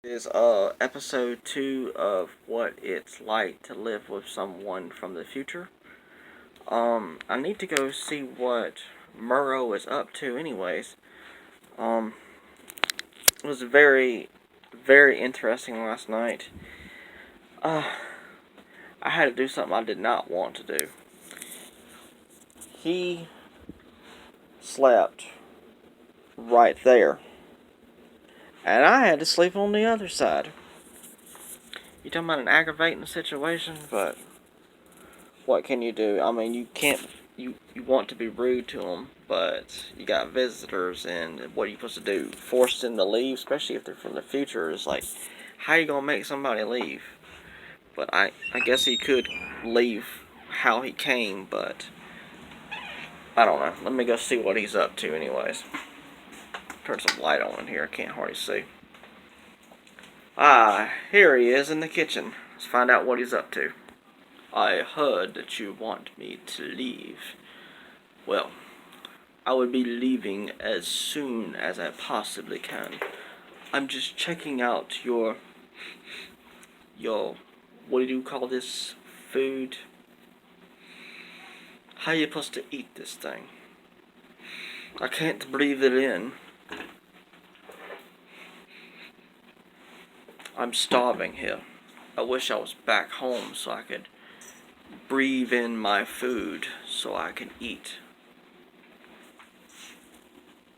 Is episode 2 of what it's like to live with someone from the future. I need to go see what Murrow is up to anyways. Um it was very interesting last night. Uh I had to do something I did not want to do. He slept right there. And I had to sleep on the other side. You talking about an aggravating situation, but what can you do? I mean, you can't. You want to be rude to them, but you got visitors, and what are you supposed to do? Force them to leave, especially if they're from the future. Is like, how you gonna make somebody leave? But I guess he could leave how he came, but I don't know. Let me go see what he's up to, anyways. Turn some light on in here. I can't hardly see. Ah, here he is in the kitchen. Let's find out what he's up to. I heard that you want me to leave. Well, I would be leaving as soon as I possibly can. I'm just checking out your what do you call this food? How you supposed to eat this thing? I can't breathe it in. I'm starving here. I wish I was back home so I could breathe in my food so I can eat.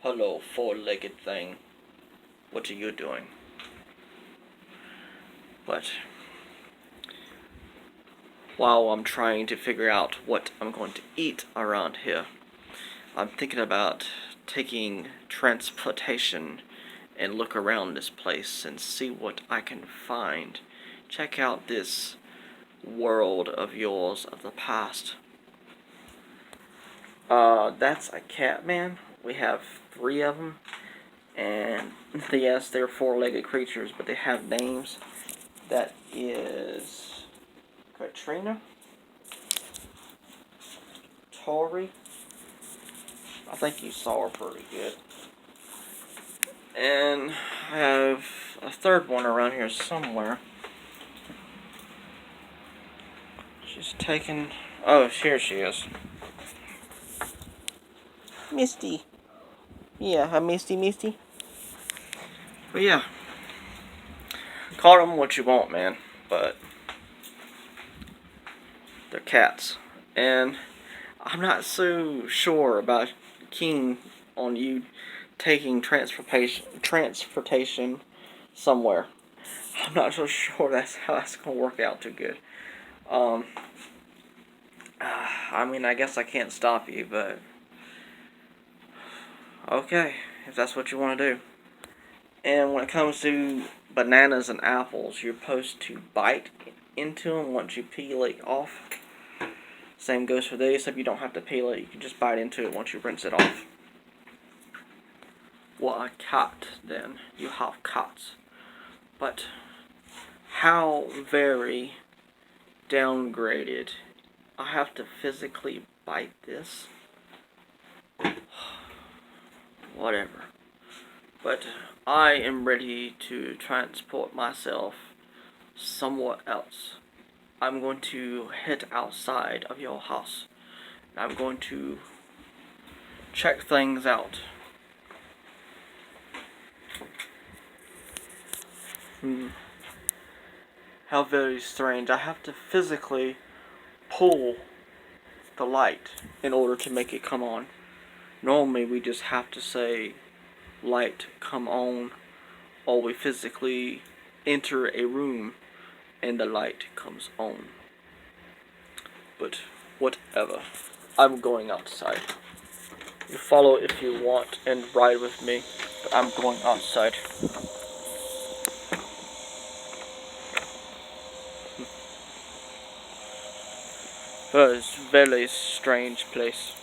Hello, four-legged thing. What are you doing? But while I'm trying to figure out what I'm going to eat around here, I'm thinking about taking transportation and look around this place and see what I can find. Check out this world of yours of the past. That's a cat man. We have 3 of them. And yes, they're 4-legged creatures, but they have names. That is Katrina, Tori. I think you saw her pretty good. And I have a third one around here somewhere. She's taken. Oh, here she is. Misty. Yeah, hi Misty. But yeah. Call them what you want, man. But they're cats. And I'm not so sure about keen on you taking transportation somewhere. I'm not so sure that's how that's gonna work out too good. I mean, I guess I can't stop you, but okay, if that's what you want to do. And when it comes to bananas and apples, you're supposed to bite into them once you peel it off. Same goes for these, except you don't have to peel it, you can just bite into it once you rinse it off. Well, a cat, then. You have cats. But how very downgraded. I have to physically bite this? Whatever. But I am ready to transport myself somewhere else. I'm going to head outside of your house. I'm going to check things out. How very strange. I have to physically pull the light in order to make it come on. Normally we just have to say light come on, or we physically enter a room and the light comes on. But whatever. I'm going outside. You follow if you want and ride with me, but I'm going outside. It's a very strange place.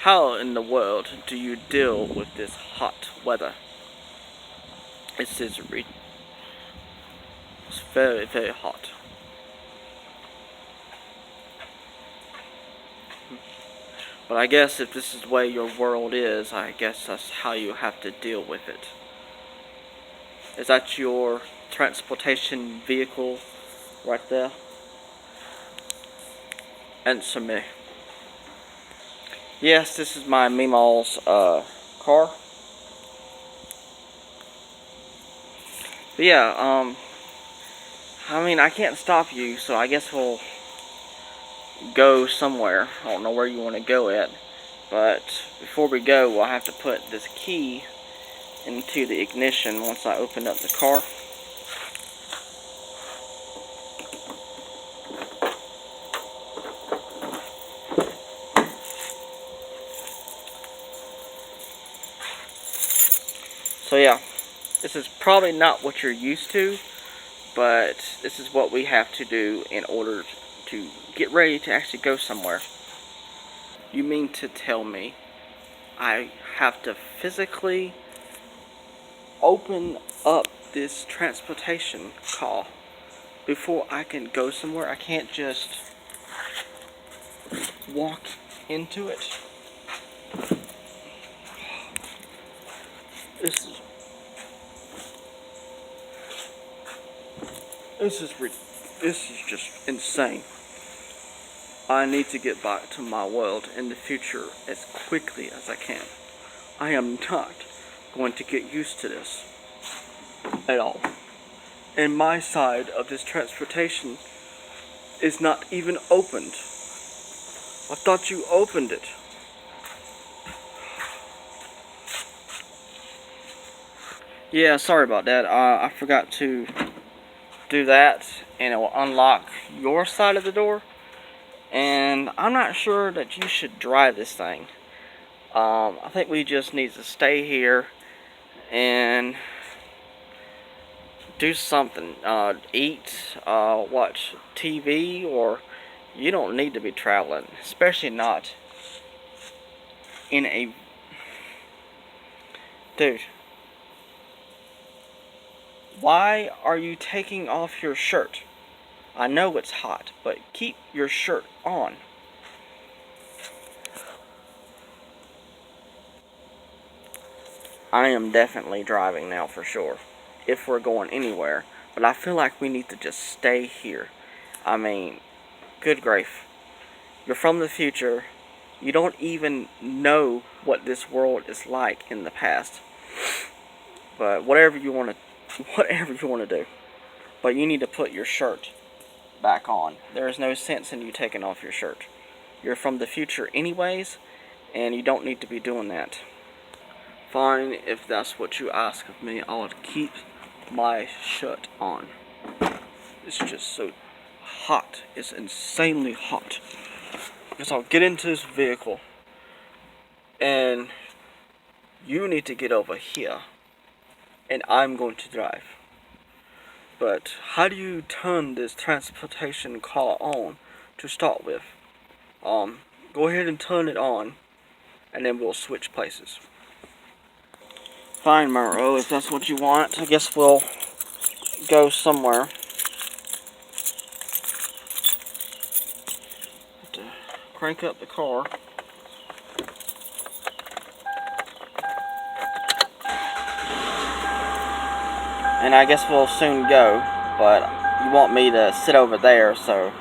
How in the world do you deal with this hot weather? It's very hot. But I guess if this is the way your world is, I guess that's how you have to deal with it. Is that your transportation vehicle right there? Answer me. Yes, this is my Meemaw's car. But yeah, I mean, I can't stop you, so I guess we'll go somewhere. I don't know where you want to go at, but before we go, we'll have to put this key into the ignition once I open up the car. So yeah, this is probably not what you're used to, but this is what we have to do in order to get ready to actually go somewhere. You mean to tell me I have to physically open up this transportation car before I can go somewhere? I can't just walk into it. This is just insane. I need to get back to my world in the future as quickly as I can. I am not going to get used to this at all. And my side of this transportation is not even opened. I thought you opened it. Yeah, sorry about that. I forgot to do that, and it will unlock your side of the door. And I'm not sure that you should drive this thing. I think we just need to stay here and do something. Eat, watch TV, or you don't need to be traveling, especially not in a... Dude, why are you taking off your shirt? I know it's hot, but keep your shirt on. I am definitely driving now for sure, if we're going anywhere. But I feel like we need to just stay here. I mean, good grief. You're from the future. You don't even know what this world is like in the past. But whatever you want to do. But you need to put your shirt back on. There is no sense in you taking off your shirt. You're from the future anyways, and you don't need to be doing that. Fine, if that's what you ask of me, I'll keep my shirt on. It's just so hot. It's insanely hot. Because I'll get into this vehicle, and you need to get over here, and I'm going to drive. But how do you turn this transportation car on to start with? Go ahead and turn it on, and then we'll switch places. Fine, Monroe, if that's what you want. I guess we'll go somewhere. Have to crank up the car. And I guess we'll soon go, but you want me to sit over there, so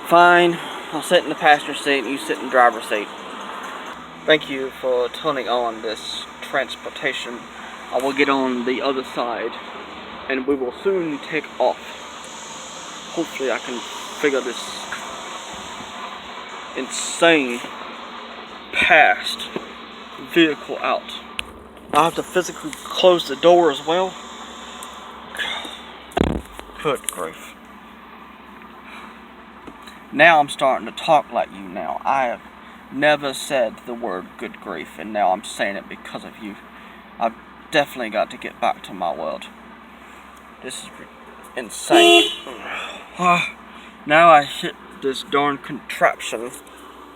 fine. I'll sit in the passenger seat and you sit in the driver's seat. Thank you for turning on this transportation. I will get on the other side and we will soon take off. Hopefully I can figure this insane past vehicle out. I have to physically close the door as well. Good grief. Now I'm starting to talk like you now. I have never said the word good grief, and now I'm saying it because of you. I've definitely got to get back to my world. This is insane. Now I hit this darn contraption.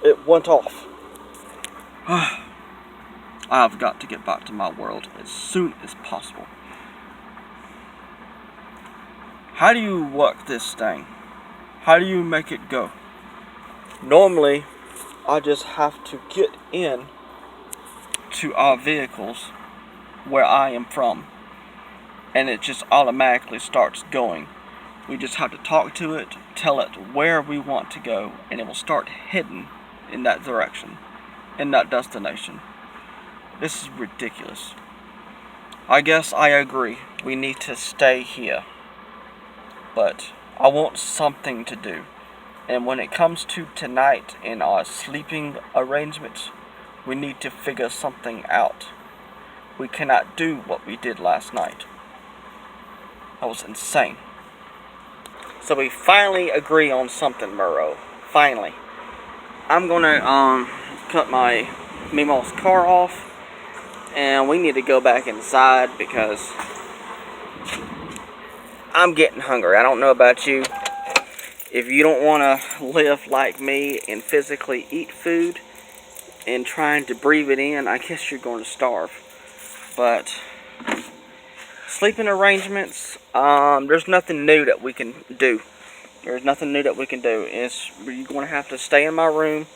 It went off. I've got to get back to my world as soon as possible. How do you work this thing? How do you make it go? Normally, I just have to get in to our vehicles where I am from, and it just automatically starts going. We just have to talk to it, tell it where we want to go, and it will start heading in that direction, in that destination. This is ridiculous. I guess I agree. We need to stay here. But I want something to do. And when it comes to tonight and our sleeping arrangements, we need to figure something out. We cannot do what we did last night. That was insane. So we finally agree on something, Murrow. Finally. I'm gonna cut my Meemaw's car off, and we need to go back inside because I'm getting hungry. I don't know about you. If you don't want to live like me and physically eat food and trying to breathe it in, I guess you're going to starve. But sleeping arrangements, there's nothing new that we can do. There's nothing new that we can do. You're going to have to stay in my room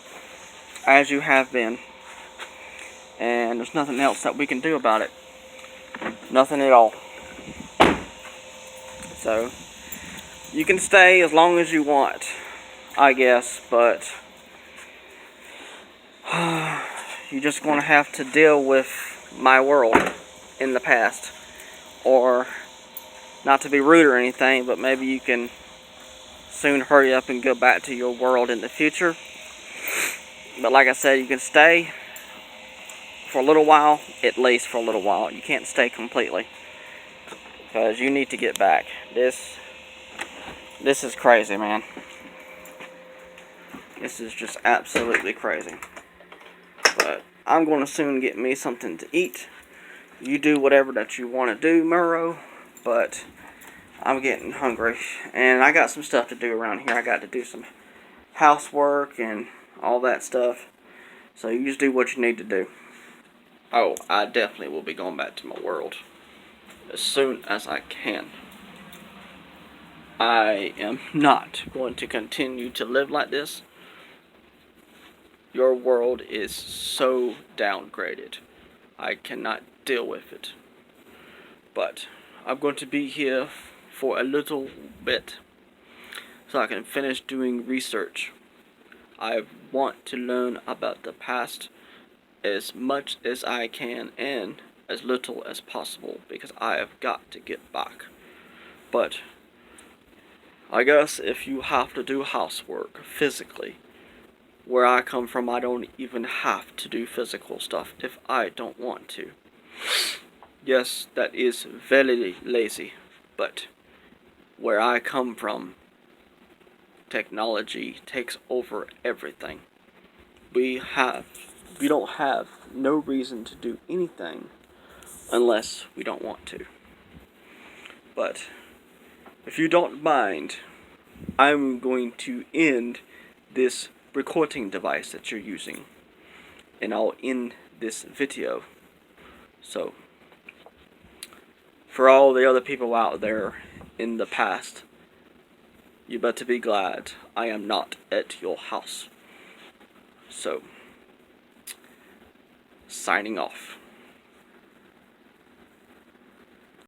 as you have been. And there's nothing else that we can do about it. Nothing at all. So, you can stay as long as you want, I guess, but you're just going to have to deal with my world in the past. Or, not to be rude or anything, but maybe you can soon hurry up and go back to your world in the future. But like I said, you can stay for a little while, at least for a little while. You can't stay completely, because you need to get back. This is crazy, man. This is just absolutely crazy. But I'm going to soon get me something to eat. You do whatever that you want to do, Murrow, but I'm getting hungry. And I got some stuff to do around here. I got to do some housework and all that stuff. So you just do what you need to do. Oh, I definitely will be going back to my world as soon as I can. I am not going to continue to live like this. Your world is so downgraded. I cannot deal with it. But I'm going to be here for a little bit so I can finish doing research. I want to learn about the past as much as I can and as little as possible, because I have got to get back. But I guess if you have to do housework physically, where I come from, I don't even have to do physical stuff if I don't want to. Yes, that is very lazy, but where I come from, technology takes over everything. We don't have no reason to do anything unless we don't want to. But if you don't mind, I'm going to end this recording device that you're using, and I'll end this video. So, for all the other people out there in the past, you better be glad I am not at your house. So, signing off.